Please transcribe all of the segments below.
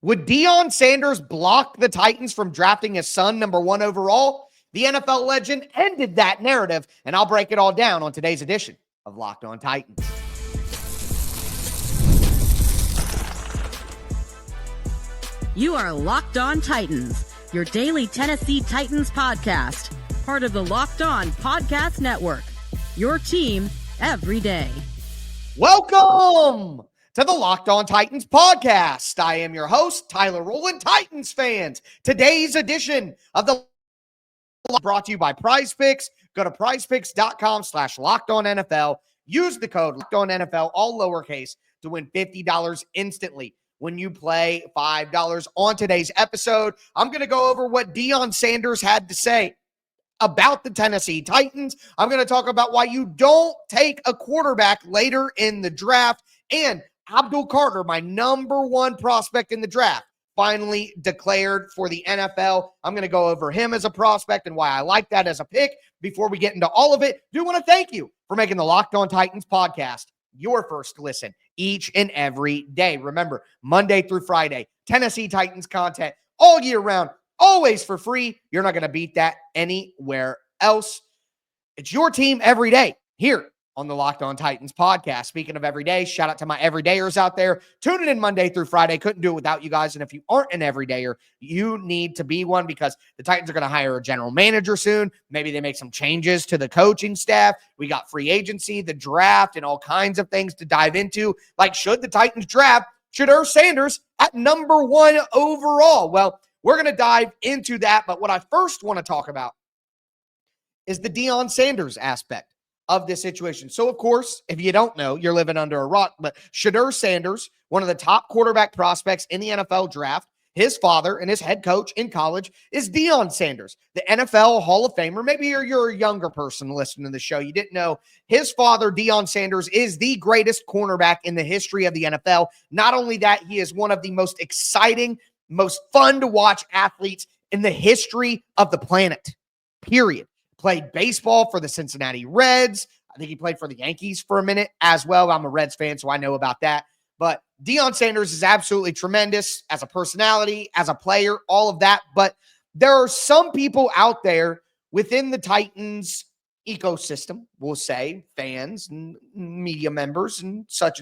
Would Deion Sanders block the Titans from drafting his son number 1 overall? The NFL legend ended that narrative, and I'll break it all down on today's edition of Locked On Titans. You are Locked On Titans, your daily Tennessee Titans podcast, part of the Locked On Podcast Network, your team every day. Welcome to the Locked On Titans podcast. I am your host, Tyler Rowland. Titans fans, today's edition of the brought to you by PrizePicks. Go to prizepicks.com/LockedOnNFL. Use the code LockedOnNFL, all lowercase, to win $50 instantly when you play $5. On today's episode, I'm going to go over what Deion Sanders had to say about the Tennessee Titans. I'm going to talk about why you don't take a quarterback later in the draft. And Abdul Carter, my number 1 prospect in the draft, finally declared for the NFL. I'm going to go over him as a prospect and why I like that as a pick. Before we get into all of it, I do want to thank you for making the Locked On Titans podcast your first listen each and every day. Remember, Monday through Friday, Tennessee Titans content all year round, always for free. You're not going to beat that anywhere else. It's your team every day here on the Locked On Titans podcast. Speaking of every day, shout out to my everydayers out there. Tuning in Monday through Friday. Couldn't do it without you guys. And if you aren't an everydayer, you need to be one, because the Titans are going to hire a general manager soon. Maybe they make some changes to the coaching staff. We got free agency, the draft, and all kinds of things to dive into. Like, should the Titans draft Shedeur Sanders at number 1 overall? Well, we're going to dive into that. But what I first want to talk about is the Deion Sanders aspect of this situation. So, of course, if you don't know, you're living under a rock, but Shedeur Sanders, one of the top quarterback prospects in the NFL draft, his father and his head coach in college is Deion Sanders, the NFL Hall of Famer. Maybe you're a younger person listening to the show. You didn't know his father, Deion Sanders, is the greatest cornerback in the history of the NFL. Not only that, he is one of the most exciting, most fun to watch athletes in the history of the planet, period. Played baseball for the Cincinnati Reds. I think he played for the Yankees for a minute as well. I'm a Reds fan, so I know about that. But Deion Sanders is absolutely tremendous as a personality, as a player, all of that. But there are some people out there within the Titans ecosystem, we'll say, fans and media members and such,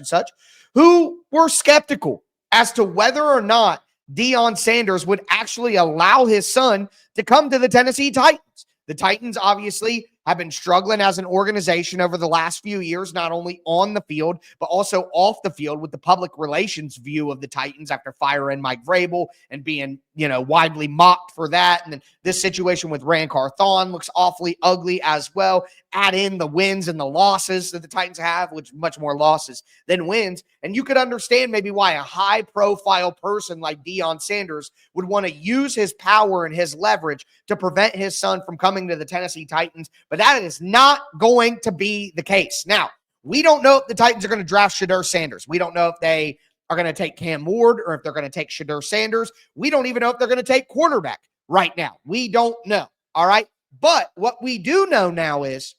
who were skeptical as to whether or not Deion Sanders would actually allow his son to come to the Tennessee Titans. The Titans obviously have been struggling as an organization over the last few years, not only on the field, but also off the field, with the public relations view of the Titans after firing Mike Vrabel and being, widely mocked for that. And then this situation with Ran Carthon looks awfully ugly as well. Add in the wins and the losses that the Titans have, which much more losses than wins. And you could understand maybe why a high-profile person like Deion Sanders would want to use his power and his leverage to prevent his son from coming to the Tennessee Titans. But that is not going to be the case. Now, we don't know if the Titans are going to draft Shedeur Sanders. We don't know if they are going to take Cam Ward or if they're going to take Shedeur Sanders. We don't even know if they're going to take quarterback right now. We don't know. All right. But what we do know now is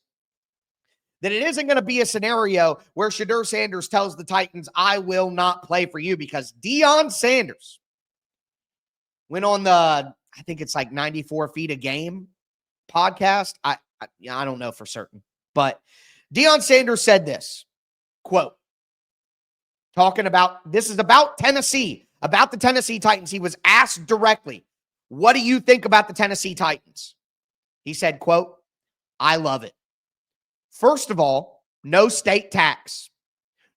that it isn't going to be a scenario where Shedeur Sanders tells the Titans, I will not play for you, because Deion Sanders went on the, I think it's like 94 feet a game podcast. I don't know for certain, but Deion Sanders said this, quote, talking about, this is about Tennessee, about the Tennessee Titans. He was asked directly, what do you think about the Tennessee Titans? He said, quote, I love it. First of all, no state tax,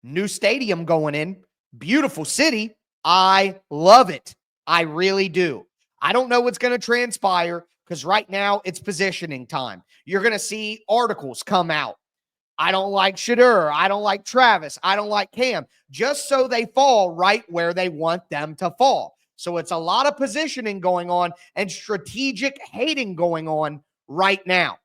new stadium going in, beautiful city. I love it. I really do. I don't know what's going to transpire, because right now it's positioning time. You're going to see articles come out. I don't like Shedeur. I don't like Travis. I don't like Cam, just so they fall right where they want them to fall. So it's a lot of positioning going on and strategic hating going on right now.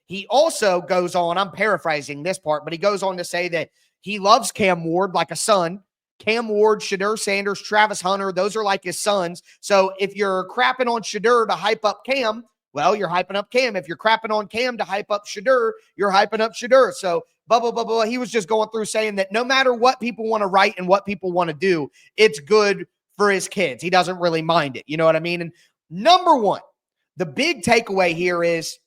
He also goes on, I'm paraphrasing this part, but he goes on to say that he loves Cam Ward like a son. Cam Ward, Shedeur Sanders, Travis Hunter, those are like his sons. So if you're crapping on Shedeur to hype up Cam, well, you're hyping up Cam. If you're crapping on Cam to hype up Shedeur, you're hyping up Shedeur. So blah, blah, blah, blah. He was just going through saying that no matter what people want to write and what people want to do, it's good for his kids. He doesn't really mind it. You know what I mean? And number one, the big takeaway here is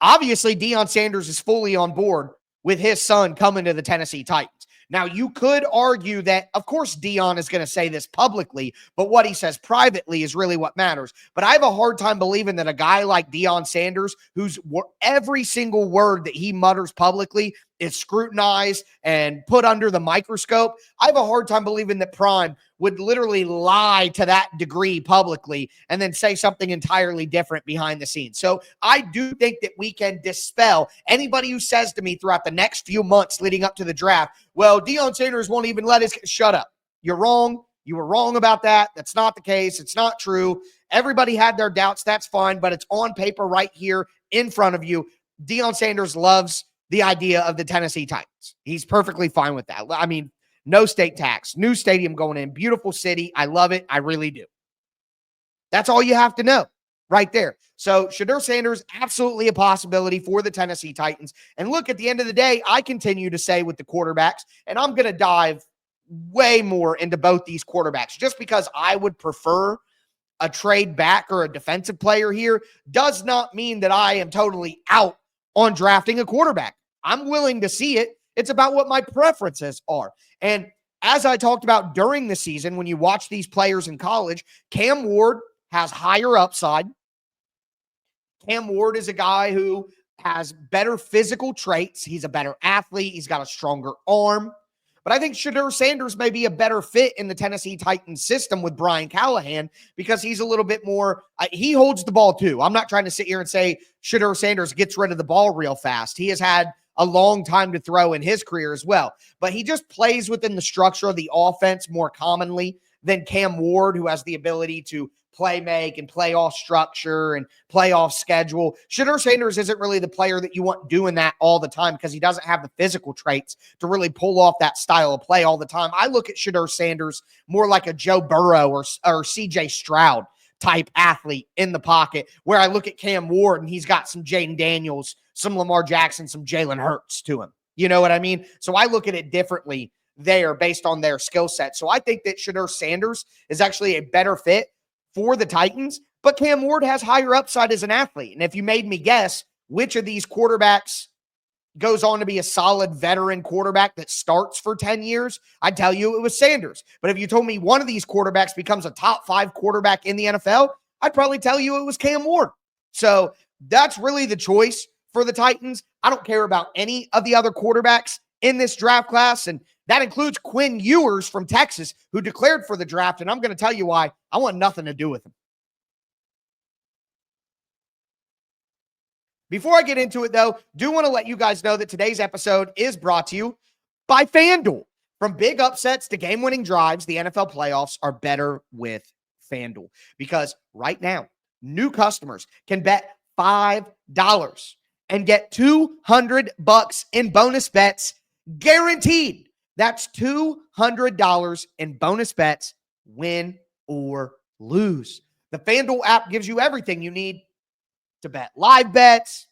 obviously Deion Sanders is fully on board with his son coming to the Tennessee Titans. Now, you could argue that, of course, Deion is going to say this publicly, but what he says privately is really what matters. But I have a hard time believing that a guy like Deion Sanders, whose every single word that he mutters publicly is scrutinized and put under the microscope, I have a hard time believing that Prime would literally lie to that degree publicly and then say something entirely different behind the scenes. So I do think that we can dispel anybody who says to me throughout the next few months leading up to the draft, well, Deion Sanders won't even let his shut up. You're wrong. You were wrong about that. That's not the case. It's not true. Everybody had their doubts. That's fine, but it's on paper right here in front of you. Deion Sanders loves the idea of the Tennessee Titans. He's perfectly fine with that. I mean, no state tax, new stadium going in, beautiful city. I love it. I really do. That's all you have to know right there. So Shedeur Sanders, absolutely a possibility for the Tennessee Titans. And look, at the end of the day, I continue to say with the quarterbacks, and I'm going to dive way more into both these quarterbacks just because I would prefer a trade back or a defensive player here does not mean that I am totally out on drafting a quarterback. I'm willing to see it. It's about what my preferences are. And as I talked about during the season, when you watch these players in college, Cam Ward has higher upside. Cam Ward is a guy who has better physical traits. He's a better athlete. He's got a stronger arm. But I think Shedeur Sanders may be a better fit in the Tennessee Titans system with Brian Callahan because he's a little bit more, he holds the ball too. I'm not trying to sit here and say Shedeur Sanders gets rid of the ball real fast. He has had a long time to throw in his career as well. But he just plays within the structure of the offense more commonly than Cam Ward, who has the ability to play make and play off structure and play off schedule. Shedeur Sanders isn't really the player that you want doing that all the time because he doesn't have the physical traits to really pull off that style of play all the time. I look at Shedeur Sanders more like a Joe Burrow or CJ Stroud type athlete in the pocket, where I look at Cam Ward and he's got some Jaden Daniels, some Lamar Jackson, some Jalen Hurts to him. You know what I mean? So I look at it differently there based on their skill set. So I think that Shedeur Sanders is actually a better fit for the Titans, but Cam Ward has higher upside as an athlete. And if you made me guess which of these quarterbacks goes on to be a solid veteran quarterback that starts for 10 years, I'd tell you it was Sanders. But if you told me one of these quarterbacks becomes a top 5 quarterback in the NFL, I'd probably tell you it was Cam Ward. So that's really the choice for the Titans. I don't care about any of the other quarterbacks in this draft class, and that includes Quinn Ewers from Texas, who declared for the draft, and I'm going to tell you why. I want nothing to do with him. Before I get into it, though, do want to let you guys know that today's episode is brought to you by FanDuel. From big upsets to game-winning drives, the NFL playoffs are better with FanDuel. Because right now, new customers can bet $5 and get $200 in bonus bets guaranteed. That's $200 in bonus bets, win or lose. The FanDuel app gives you everything you need to bet. Live bets,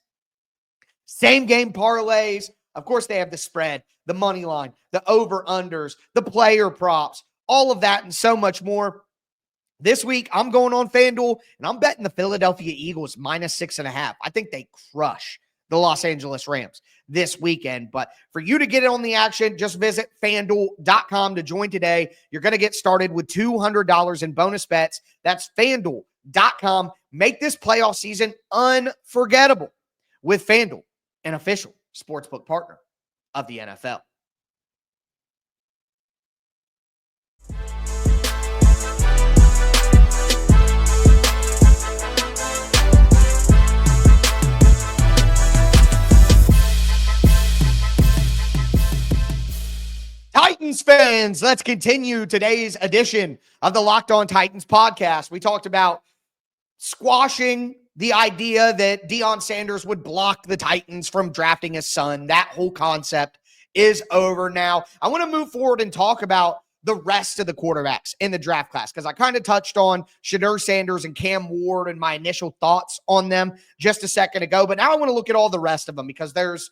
same game parlays. Of course, they have the spread, the money line, the over-unders, the player props, all of that and so much more. This week, I'm going on FanDuel, and I'm betting the Philadelphia Eagles -6.5. I think they crush the Los Angeles Rams this weekend. But for you to get on the action, just visit FanDuel.com to join today. You're going to get started with $200 in bonus bets. That's FanDuel.com. Make this playoff season unforgettable with FanDuel, an official sportsbook partner of the NFL. Titans fans, let's continue today's edition of the Locked On Titans podcast. We talked about squashing the idea that Deion Sanders would block the Titans from drafting his son. That whole concept is over now. I want to move forward and talk about the rest of the quarterbacks in the draft class because I kind of touched on Shedeur Sanders and Cam Ward and my initial thoughts on them just a second ago. But now I want to look at all the rest of them because there's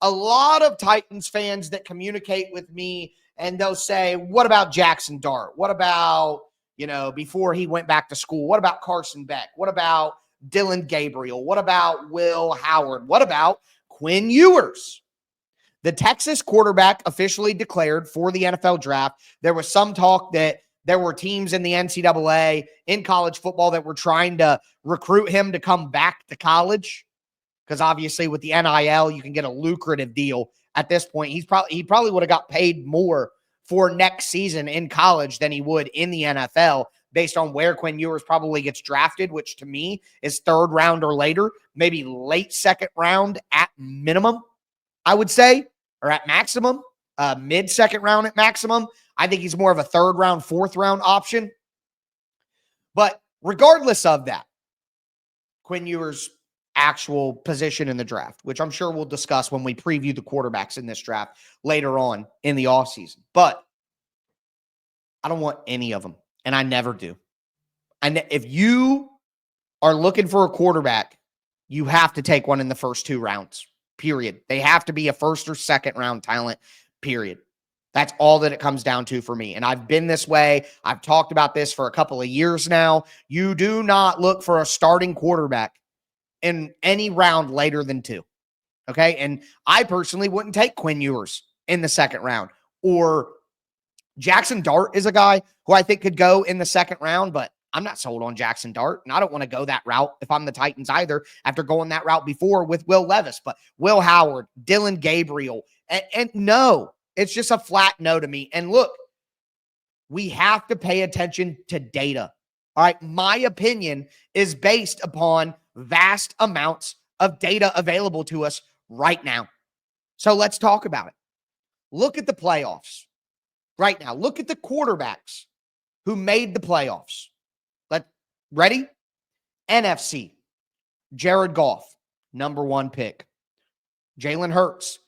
a lot of Titans fans that communicate with me and they'll say, what about Jackson Dart? What about, before he went back to school? What about Carson Beck? What about Dylan Gabriel? What about Will Howard? What about Quinn Ewers? The Texas quarterback officially declared for the NFL draft. There was some talk that there were teams in the NCAA in college football that were trying to recruit him to come back to college, because obviously with the NIL, you can get a lucrative deal at this point. He probably would have got paid more for next season in college than he would in the NFL, based on where Quinn Ewers probably gets drafted, which to me is third round or later, maybe late second round at minimum, I would say, or at maximum, mid second round at maximum. I think he's more of a third round, fourth round option. But regardless of that, Quinn Ewers' actual position in the draft, which I'm sure we'll discuss when we preview the quarterbacks in this draft later on in the offseason. But I don't want any of them, and I never do. And if you are looking for a quarterback, you have to take one in the first 2 rounds, period. They have to be a first or second round talent, period. That's all that it comes down to for me. And I've been this way. I've talked about this for a couple of years now. You do not look for a starting quarterback in any round later than 2. Okay. And I personally wouldn't take Quinn Ewers in the second round, or Jackson Dart is a guy who I think could go in the second round, but I'm not sold on Jackson Dart, and I don't want to go that route if I'm the Titans either, after going that route before with Will Levis. But Will Howard, Dylan Gabriel, and no, it's just a flat no to me. And look, we have to pay attention to data. All right. My opinion is based upon vast amounts of data available to us right now. So let's talk about it. Look at the playoffs right now. Look at the quarterbacks who made the playoffs. Ready? NFC, Jared Goff, number 1 pick. Jalen Hurts,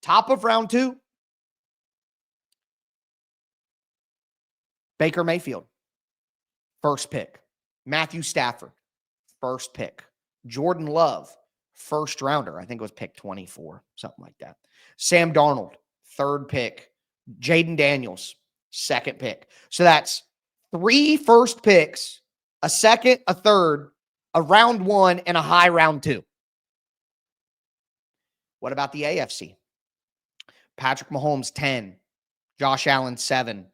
top of round 2. Baker Mayfield, first pick. Matthew Stafford, first pick. Jordan Love, first rounder. I think it was pick 24, something like that. Sam Darnold, third pick. Jaden Daniels, second pick. So that's 3 first picks, a second, a third, a round 1, and a high round 2. What about the AFC? Patrick Mahomes, 10. Josh Allen, 7.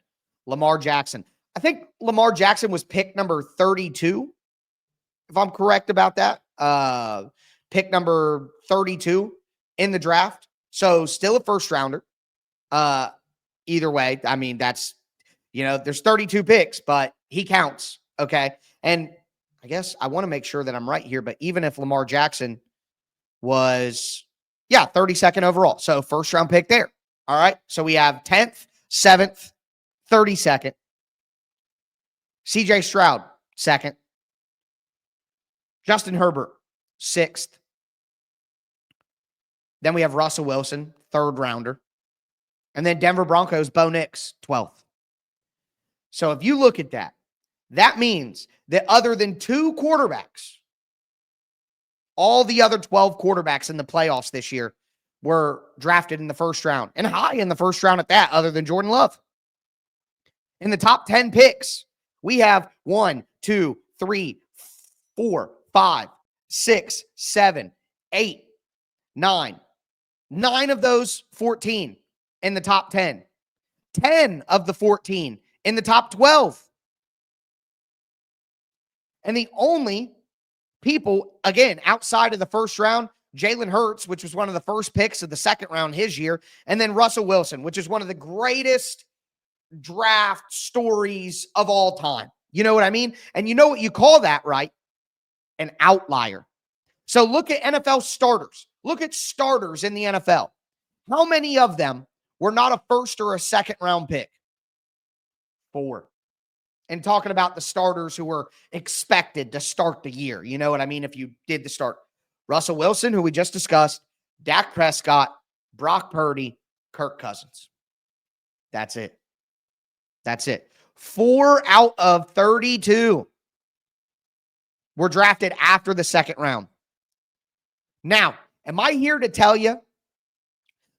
Lamar Jackson. I think Lamar Jackson was pick number 32, if I'm correct about that. Pick number 32 in the draft. So still a first rounder. Either way, I mean, that's, there's 32 picks, but he counts. Okay. And I guess I want to make sure that I'm right here, but even if Lamar Jackson was, 32nd overall. So first round pick there. All right. So we have 10th, 7th, 32nd. CJ Stroud, 2nd. Justin Herbert, 6th. Then we have Russell Wilson, 3rd rounder. And then Denver Broncos, Bo Nix, 12th. So if you look at that, that means that other than 2 quarterbacks, all the other 12 quarterbacks in the playoffs this year were drafted in the first round, and high in the first round at that, other than Jordan Love. In the top 10 picks, we have 1, 2, 3, 4, 5, 6, 7, 8, 9. 9 of those 14 in the top 10. 10 of the 14 in the top 12. And the only people, again, outside of the first round, Jalen Hurts, which was one of the first picks of the second round his year, and then Russell Wilson, which is one of the greatest draft stories of all time. You know what I mean? And you know what you call that, right? An outlier. So look at NFL starters. Look at starters in the NFL. How many of them were not a first or a second round pick? 4. And talking about the starters who were expected to start the year. You know what I mean? If you did the start. Russell Wilson, who we just discussed, Dak Prescott, Brock Purdy, Kirk Cousins. That's it. That's it. 4 out of 32 were drafted after the second round. Now, am I here to tell you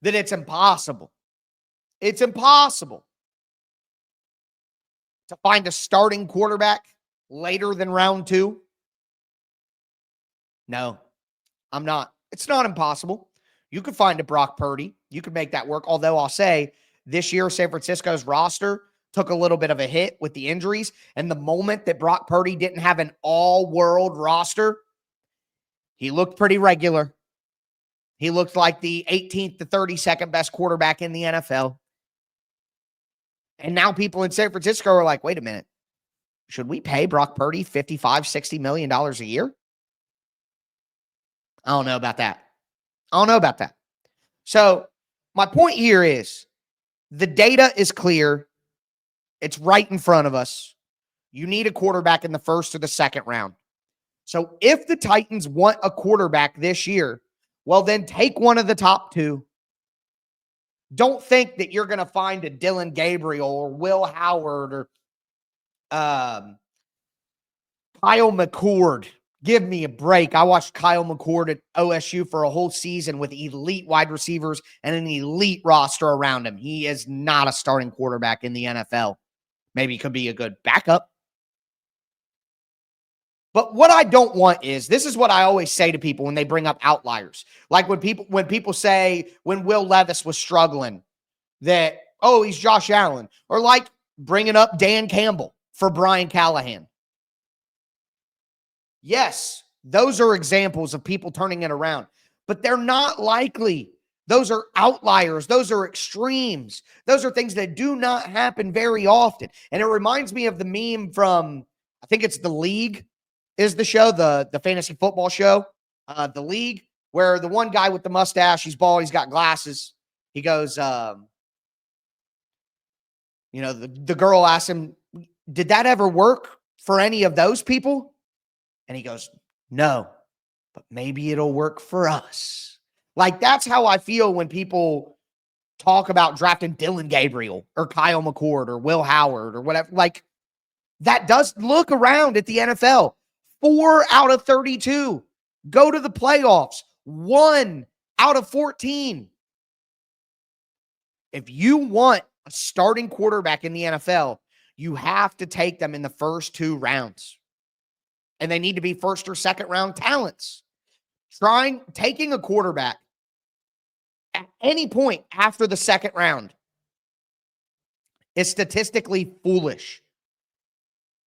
that it's impossible It's impossible to find a starting quarterback later than round 2. No, I'm not. It's not impossible. You could find a Brock Purdy. You could make that work. Although I'll say this year, San Francisco's roster took a little bit of a hit with the injuries. And the moment that Brock Purdy didn't have an all-world roster, he looked pretty regular. He looked like the 18th to 32nd best quarterback in the NFL. And now people in San Francisco are like, wait a minute. Should we pay Brock Purdy $55, $60 million a year? I don't know about that. So my point here is the data is clear. It's right in front of us. You need a quarterback in the first or the second round. So if the Titans want a quarterback this year, well, then take one of the top 2. Don't think that you're going to find a Dylan Gabriel or Will Howard or Kyle McCord. Give me a break. I watched Kyle McCord at OSU for a whole season with elite wide receivers and an elite roster around him. He is not a starting quarterback in the NFL. Maybe he could be a good backup. But what I don't want is, this is what I always say to people when they bring up outliers. Like when people say when Will Levis was struggling that, oh, he's Josh Allen. Or like bringing up Dan Campbell for Brian Callahan. Yes, those are examples of people turning it around, but they're not likely. Those are outliers. Those are extremes. Those are things that do not happen very often. And it reminds me of the meme from, I think it's The League is the show, the fantasy football show, The League, where the one guy with the mustache, he's bald, he's got glasses. He goes, the girl asks him, did that ever work for any of those people? And he goes, no, but maybe it'll work for us. Like, that's how I feel when people talk about drafting Dylan Gabriel or Kyle McCord or Will Howard or whatever. Like, that does look around at the NFL. 4 out of 32 go to the playoffs. 1 out of 14. If you want a starting quarterback in the NFL, you have to take them in the first 2 rounds. And they need to be first or second round talents. Taking a quarterback at any point after the second round is statistically foolish.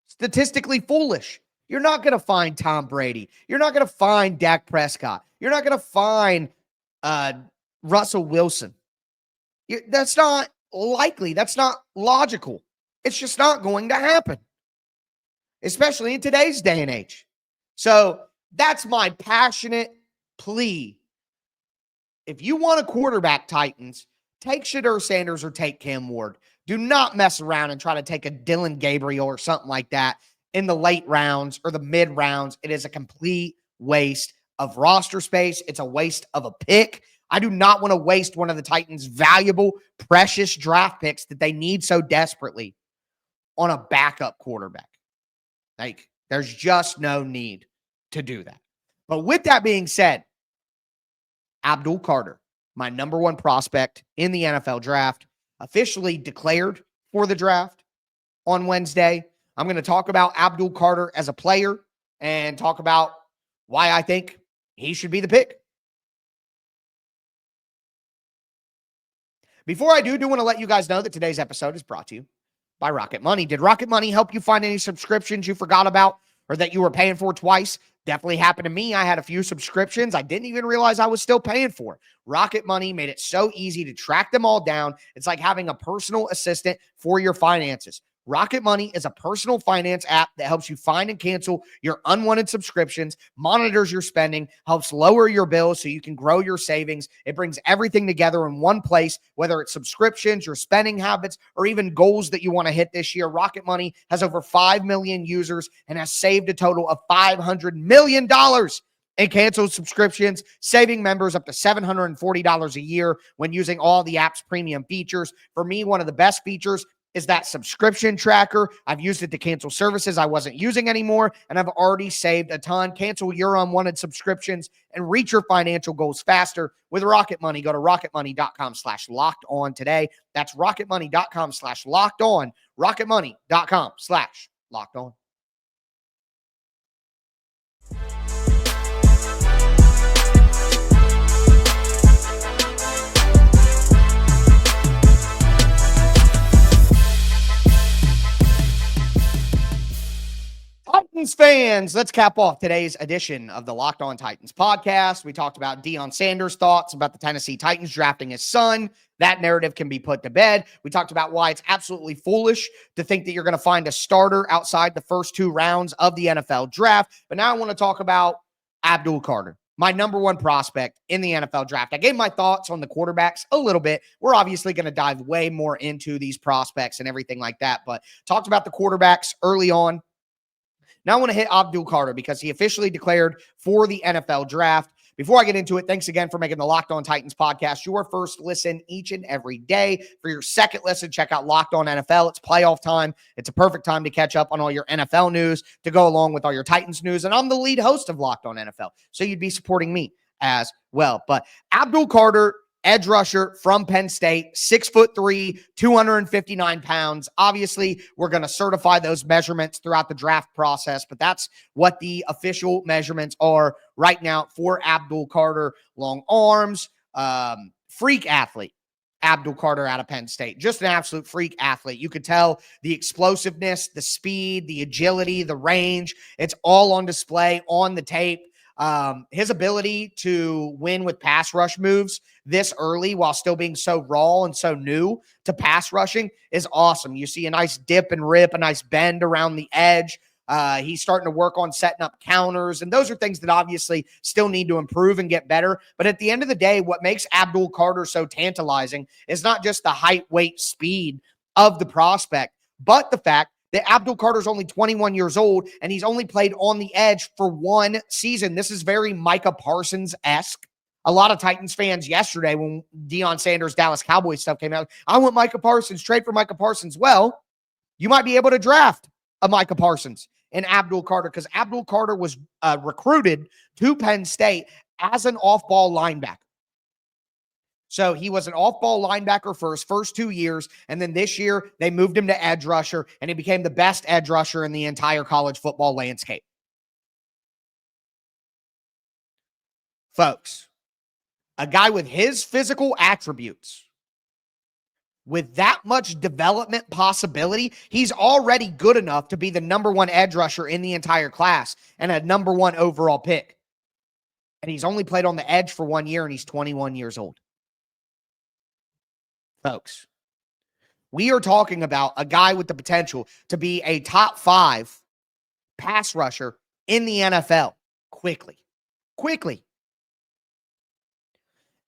Statistically foolish. You're not going to find Tom Brady. You're not going to find Dak Prescott. You're not going to find Russell Wilson. That's not likely. That's not logical. It's just not going to happen, especially in today's day and age. So that's my passionate plea. If you want a quarterback, Titans, take Shedeur Sanders or take Cam Ward. Do not mess around and try to take a Dylan Gabriel or something like that in the late rounds or the mid rounds. It is a complete waste of roster space. It's a waste of a pick. I do not want to waste one of the Titans' valuable, precious draft picks that they need so desperately on a backup quarterback. Like, there's just no need to do that. But with that being said, Abdul Carter, my number 1 prospect in the NFL draft, officially declared for the draft on Wednesday. I'm going to talk about Abdul Carter as a player and talk about why I think he should be the pick. Before I do want to let you guys know that today's episode is brought to you by Rocket Money. Did Rocket Money help you find any subscriptions you forgot about or that you were paying for twice? Definitely happened to me. I had a few subscriptions I didn't even realize I was still paying for. Rocket Money made it so easy to track them all down. It's like having a personal assistant for your finances. Rocket Money is a personal finance app that helps you find and cancel your unwanted subscriptions, monitors your spending, helps lower your bills so you can grow your savings. It brings everything together in one place, whether it's subscriptions, your spending habits, or even goals that you want to hit this year. Rocket Money has over 5 million users and has saved a total of $500 million in canceled subscriptions, saving members up to $740 a year when using all the app's premium features. For me, one of the best features is that subscription tracker. I've used it to cancel services I wasn't using anymore, and I've already saved a ton. Cancel your unwanted subscriptions and reach your financial goals faster with Rocket Money. Go to rocketmoney.com/locked-on today. That's rocketmoney.com/locked-on. rocketmoney.com/locked-on. Titans fans, let's cap off today's edition of the Locked On Titans podcast. We talked about Deion Sanders' thoughts about the Tennessee Titans drafting his son. That narrative can be put to bed. We talked about why it's absolutely foolish to think that you're going to find a starter outside the first 2 rounds of the NFL draft. But now I want to talk about Abdul Carter, my number 1 prospect in the NFL draft. I gave my thoughts on the quarterbacks a little bit. We're obviously going to dive way more into these prospects and everything like that, but talked about the quarterbacks early on. Now I want to hit Abdul Carter because he officially declared for the NFL draft. Before I get into it, thanks again for making the Locked On Titans podcast your first listen each and every day. For your second listen, check out Locked On NFL. It's playoff time. It's a perfect time to catch up on all your NFL news to go along with all your Titans news. And I'm the lead host of Locked On NFL, so you'd be supporting me as well. But Abdul Carter, edge rusher from Penn State, 6'3", 259 pounds. Obviously, we're going to certify those measurements throughout the draft process, but that's what the official measurements are right now for Abdul Carter. Long arms, freak athlete. Abdul Carter out of Penn State. Just an absolute freak athlete. You could tell the explosiveness, the speed, the agility, the range. It's all on display on the tape. His ability to win with pass rush moves this early while still being so raw and so new to pass rushing is awesome. You see a nice dip and rip, a nice bend around the edge. He's starting to work on setting up counters, and those are things that obviously still need to improve and get better. But at the end of the day, what makes Abdul Carter so tantalizing is not just the height, weight, speed of the prospect, but the fact that Abdul Carter's only 21 years old, and he's only played on the edge for 1 season. This is very Micah Parsons-esque. A lot of Titans fans yesterday, when Deion Sanders, Dallas Cowboys stuff came out, I want Micah Parsons, trade for Micah Parsons. Well, you might be able to draft a Micah Parsons and Abdul Carter, because Abdul Carter was recruited to Penn State as an off-ball linebacker. So he was an off-ball linebacker for his first 2 years, and then this year they moved him to edge rusher, and he became the best edge rusher in the entire college football landscape. Folks, a guy with his physical attributes, with that much development possibility, he's already good enough to be the number 1 edge rusher in the entire class and a number 1 overall pick. And he's only played on the edge for 1 year, and he's 21 years old. Folks, we are talking about a guy with the potential to be a top 5 pass rusher in the NFL quickly.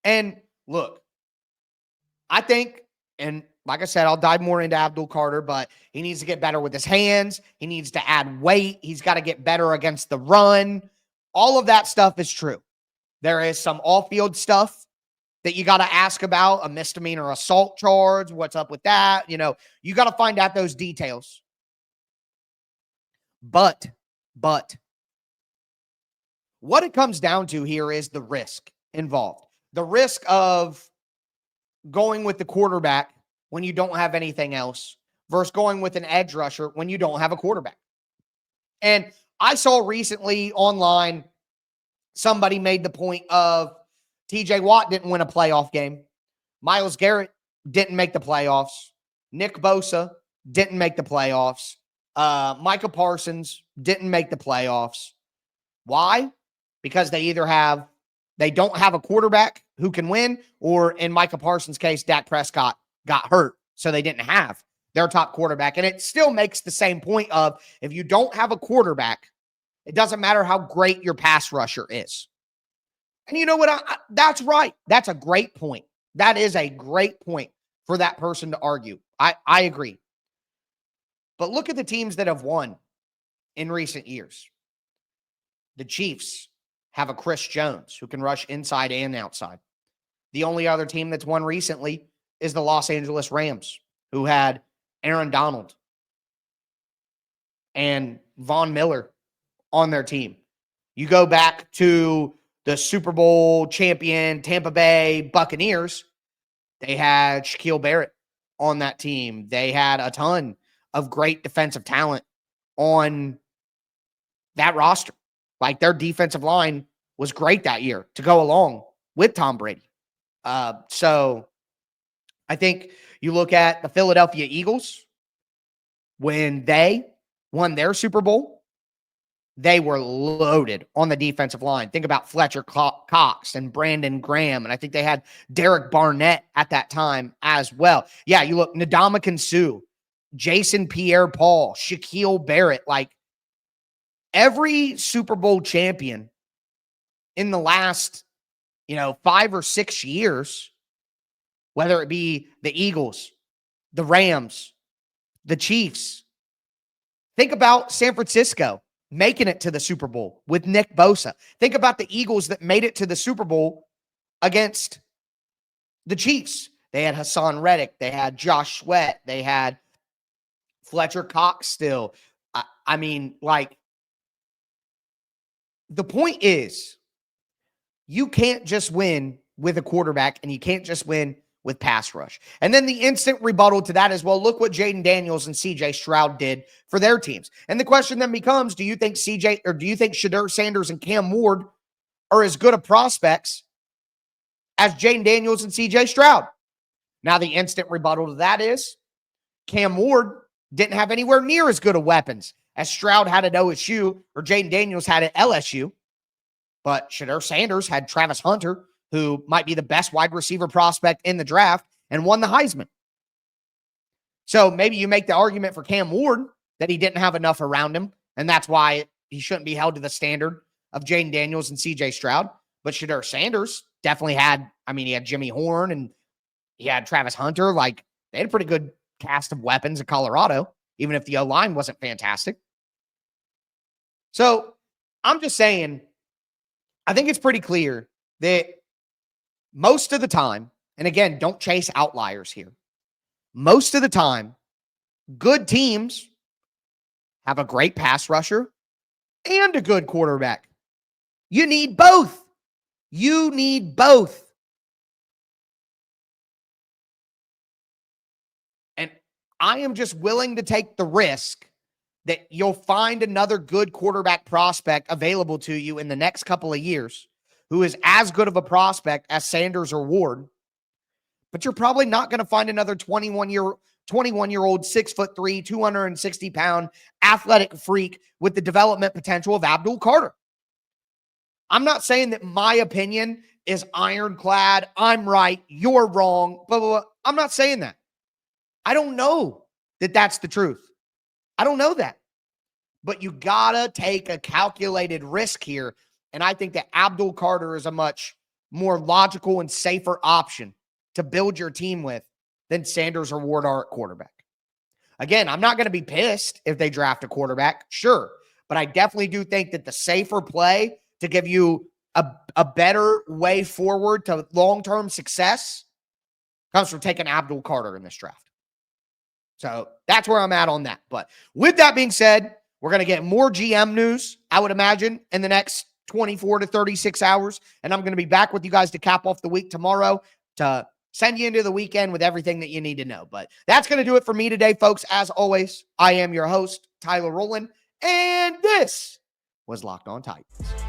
And look, I think, and like I said, I'll dive more into Abdul Carter, but he needs to get better with his hands. He needs to add weight. He's got to get better against the run. All of that stuff is true. There is some off-field stuff that you got to ask about, a misdemeanor assault charge. What's up with that? You know, you got to find out those details. But what it comes down to here is the risk involved. The risk of going with the quarterback when you don't have anything else versus going with an edge rusher when you don't have a quarterback. And I saw recently online, somebody made the point of TJ Watt didn't win a playoff game. Myles Garrett didn't make the playoffs. Nick Bosa didn't make the playoffs. Micah Parsons didn't make the playoffs. Why? Because they don't have a quarterback who can win, or in Micah Parsons' case, Dak Prescott got hurt, so they didn't have their top quarterback. And it still makes the same point of, if you don't have a quarterback, it doesn't matter how great your pass rusher is. And you know what? That's right. That's a great point. That is a great point for that person to argue. I agree. But look at the teams that have won in recent years. The Chiefs have a Chris Jones who can rush inside and outside. The only other team that's won recently is the Los Angeles Rams, who had Aaron Donald and Von Miller on their team. You go back to the Super Bowl champion Tampa Bay Buccaneers, they had Shaquille Barrett on that team. They had a ton of great defensive talent on that roster. Like, their defensive line was great that year to go along with Tom Brady. So I think you look at the Philadelphia Eagles, when they won their Super Bowl, they were loaded on the defensive line. Think about Fletcher Cox and Brandon Graham. And I think they had Derek Barnett at that time as well. Yeah, you look, Ndamukong Suh, Jason Pierre-Paul, Shaquille Barrett. Like, every Super Bowl champion in the last, 5 or 6 years, whether it be the Eagles, the Rams, the Chiefs. Think about San Francisco making it to the Super Bowl with Nick Bosa. Think about the Eagles that made it to the Super Bowl against the Chiefs. They had Hassan Reddick. They had Josh Sweat. They had Fletcher Cox still. I mean, like, the point is, you can't just win with a quarterback, and you can't just win with pass rush. And then the instant rebuttal to that is, well, look what Jaden Daniels and CJ Stroud did for their teams. And the question then becomes, do you think Shedeur Sanders and Cam Ward are as good of prospects as Jaden Daniels and CJ Stroud? Now, the instant rebuttal to that is, Cam Ward didn't have anywhere near as good of weapons as Stroud had at OSU or Jaden Daniels had at LSU. But Shedeur Sanders had Travis Hunter, who might be the best wide receiver prospect in the draft, and won the Heisman. So maybe you make the argument for Cam Ward that he didn't have enough around him, and that's why he shouldn't be held to the standard of Jaden Daniels and CJ Stroud. But Shedeur Sanders definitely had, he had Jimmy Horn and he had Travis Hunter. Like, they had a pretty good cast of weapons in Colorado, even if the O-line wasn't fantastic. So I'm just saying, I think it's pretty clear that most of the time, and again, don't chase outliers here. Most of the time, good teams have a great pass rusher and a good quarterback. You need both. You need both. And I am just willing to take the risk that you'll find another good quarterback prospect available to you in the next couple of years who is as good of a prospect as Sanders or Ward, but you're probably not going to find another 21-year-old, 6'3", 260-pound athletic freak with the development potential of Abdul Carter. I'm not saying that my opinion is ironclad, I'm right, you're wrong, blah, blah, blah. I'm not saying that. I don't know that that's the truth. I don't know that. But you gotta take a calculated risk here. And I think that Abdul Carter is a much more logical and safer option to build your team with than Sanders or Ward are at quarterback. Again, I'm not going to be pissed if they draft a quarterback, sure. But I definitely do think that the safer play to give you a better way forward to long-term success comes from taking Abdul Carter in this draft. So that's where I'm at on that. But with that being said, we're going to get more GM news, I would imagine, in the next 24 to 36 hours. And I'm going to be back with you guys to cap off the week tomorrow to send you into the weekend with everything that you need to know. But that's going to do it for me today, folks. As always, I am your host, Tyler Rowland, and this was Locked On Titans.